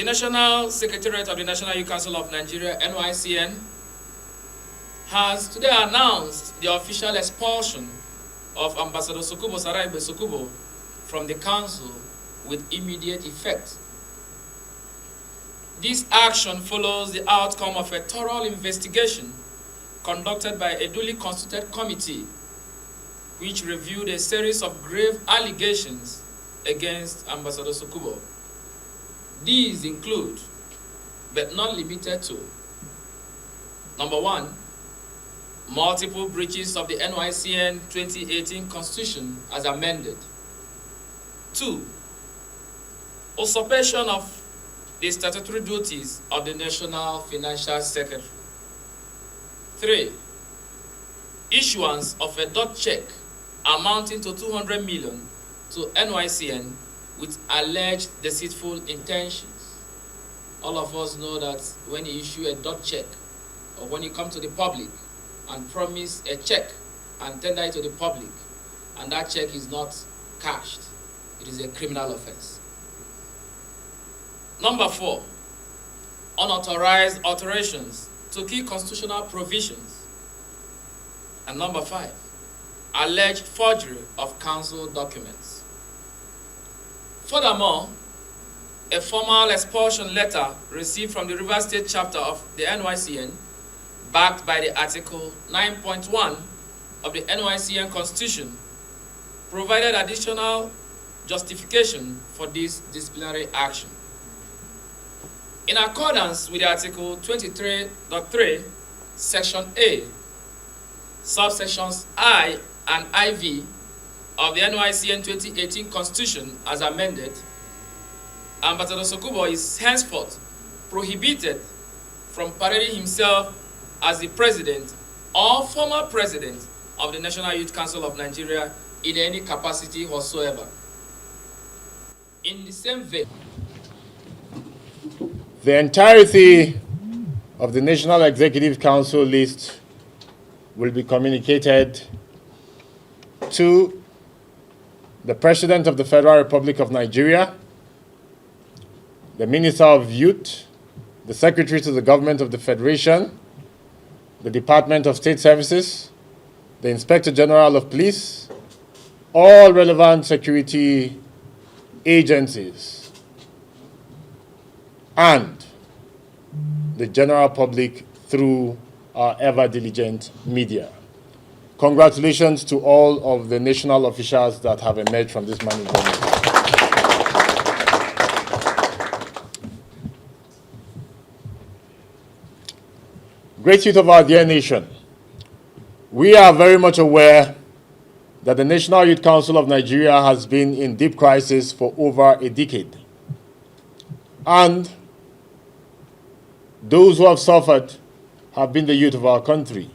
The National Secretariat of the National Youth Council of Nigeria, NYCN, has today announced the official expulsion of Ambassador Sokubu from the council with immediate effect. This action follows the outcome of a thorough investigation conducted by a duly constituted committee which reviewed a series of grave allegations against Ambassador Sokubu. These include, but not limited to, number one, multiple breaches of the NYCN 2018 Constitution as amended. 2, usurpation of the statutory duties of the National Financial Secretary. 3, issuance of a dot check amounting to 200 million to NYCN with alleged deceitful intentions. All of us know that when you issue a dot check, or when you come to the public and promise a check and tender it to the public, and that check is not cashed, it is a criminal offense. Number 4, unauthorized alterations to key constitutional provisions. And number 5, alleged forgery of council documents. Furthermore, a formal expulsion letter received from the Rivers State chapter of the NYCN, backed by the Article 9.1 of the NYCN Constitution, provided additional justification for this disciplinary action. In accordance with Article 23.3, Section A, subsections I and IV of the NYCN 2018 Constitution as amended, Ambassador Sokubu is henceforth prohibited from parading himself as the president or former president of the National Youth Council of Nigeria in any capacity whatsoever. In the same vein, the entirety of the National Executive Council list will be communicated to the President of the Federal Republic of Nigeria, the Minister of Youth, the Secretary to the Government of the Federation, the Department of State Services, the Inspector General of Police, all relevant security agencies, and the general public through our ever-diligent media. Congratulations to all of the national officials that have emerged from this management. Great youth of our dear nation, we are very much aware that the National Youth Council of Nigeria has been in deep crisis for over a decade. And those who have suffered have been the youth of our country.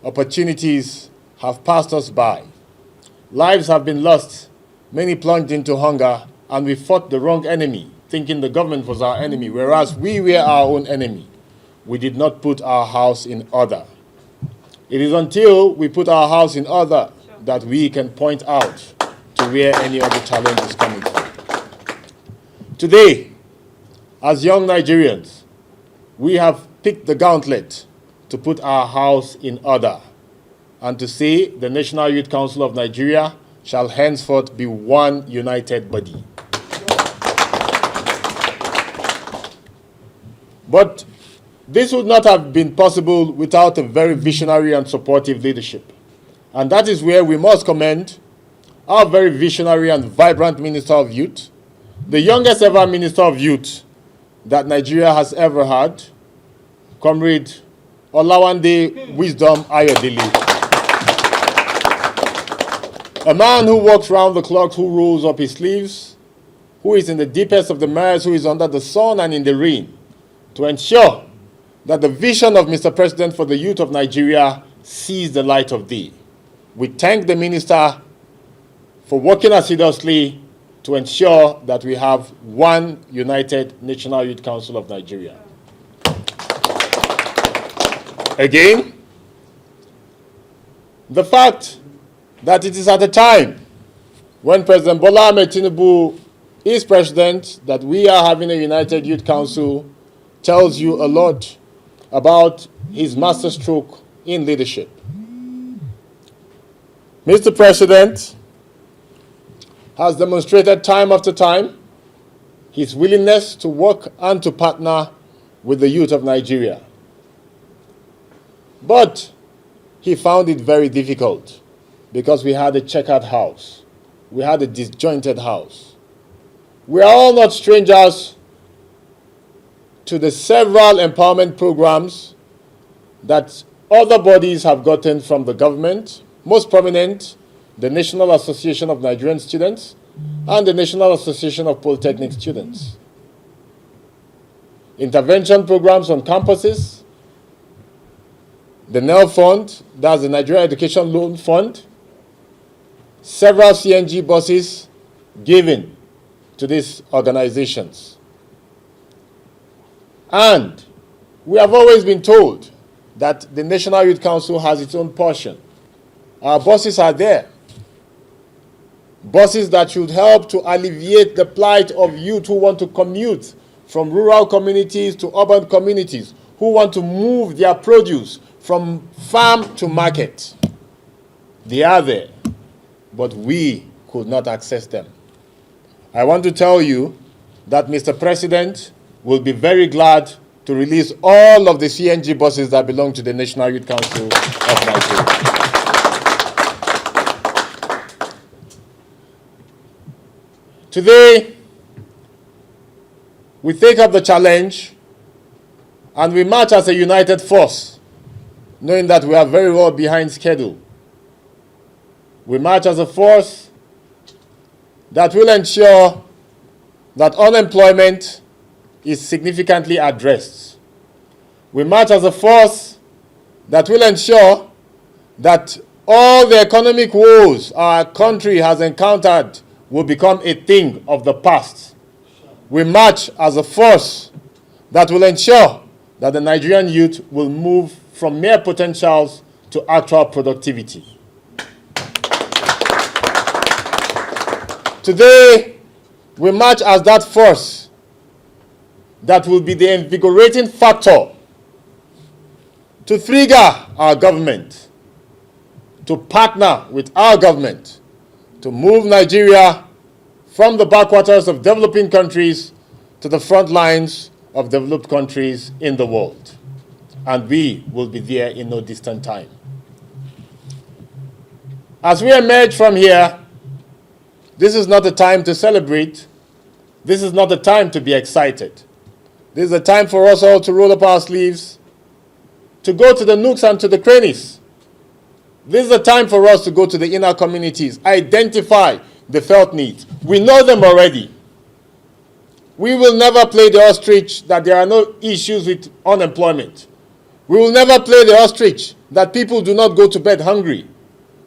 Opportunities have passed us by. Lives have been lost, many plunged into hunger, and we fought the wrong enemy, thinking the government was our enemy, whereas we were our own enemy. We did not put our house in order. It is until we put our house in order that we can point out to where any other challenge is coming from. Today, as young Nigerians, we have picked the gauntlet to put our house in order and to say the National Youth Council of Nigeria shall henceforth be one united body. But this would not have been possible without a very visionary and supportive leadership. And that is where we must commend our very visionary and vibrant Minister of Youth, the youngest ever Minister of Youth that Nigeria has ever had, Comrade Olawande Wisdom Ayodele. A man who walks round the clock, who rolls up his sleeves, who is in the deepest of the mires, who is under the sun and in the rain, to ensure that the vision of Mr. President for the youth of Nigeria sees the light of day. We thank the minister for working assiduously to ensure that we have one united National Youth Council of Nigeria. Again, the fact that it is at a time when President Bola Ahmed Tinubu his president, that we are having a United Youth Council tells you a lot about his masterstroke in leadership. Mr. President has demonstrated time after time his willingness to work and to partner with the youth of Nigeria. But he found it very difficult because we had a checkered house. We had a disjointed house. We are all not strangers to the several empowerment programs that other bodies have gotten from the government, most prominent, the National Association of Nigerian Students and the National Association of Polytechnic Students. Intervention programs on campuses, the NEL Fund, that's the Nigerian Education Loan Fund, several CNG buses given to these organizations. And we have always been told that the National Youth Council has its own portion. Our buses are there. Buses that should help to alleviate the plight of youth who want to commute from rural communities to urban communities, who want to move their produce from farm to market. They are there, but we could not access them. I want to tell you that Mr. President will be very glad to release all of the CNG buses that belong to the National Youth Council of Nigeria. Today, we take up the challenge and we march as a united force, knowing that we are very well behind schedule. We march as a force that will ensure that unemployment is significantly addressed. We march as a force that will ensure that all the economic woes our country has encountered will become a thing of the past. We march as a force that will ensure that the Nigerian youth will move from mere potentials to actual productivity. Today, we march as that force that will be the invigorating factor to trigger our government, to partner with our government, to move Nigeria from the backwaters of developing countries to the front lines of developed countries in the world. And we will be there in no distant time. As we emerge from here, this is not a time to celebrate. This is not a time to be excited. This is a time for us all to roll up our sleeves, to go to the nooks and to the crannies. This is a time for us to go to the inner communities, identify the felt needs. We know them already. We will never play the ostrich that there are no issues with unemployment. We will never play the ostrich that people do not go to bed hungry.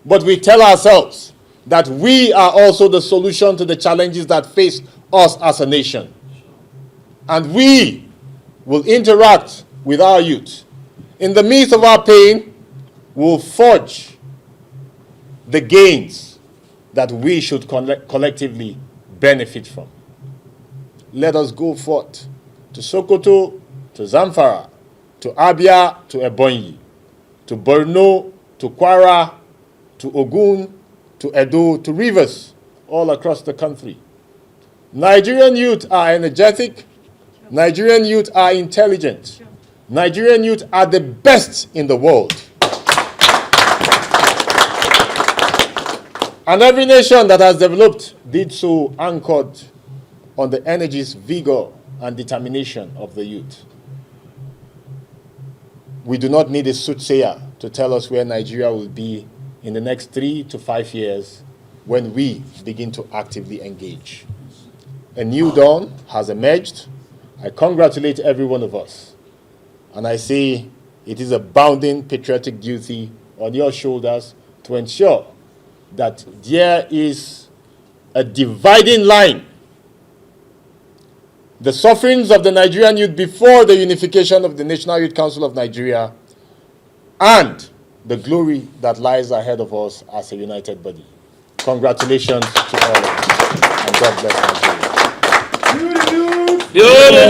But we tell ourselves that we are also the solution to the challenges that face us as a nation. And we will interact with our youth. In the midst of our pain, we will forge the gains that we should collectively benefit from. Let us go forth to Sokoto, to Zamfara, to Abia, to Ebonyi, to Borno, to Kwara, to Ogun, to Edo, to Rivers, all across the country. Nigerian youth are energetic. Nigerian youth are intelligent. Nigerian youth are the best in the world. And every nation that has developed did so anchored on the energies, vigor, and determination of the youth. We do not need a soothsayer to tell us where Nigeria will be in the next 3 to 5 years when we begin to actively engage. A new dawn has emerged. I congratulate every one of us. And I say it is a bounding patriotic duty on your shoulders to ensure that there is a dividing line. The sufferings of the Nigerian youth before the unification of the National Youth Council of Nigeria and the glory that lies ahead of us as a united body. Congratulations to all of us, and God bless Nigeria. Behold,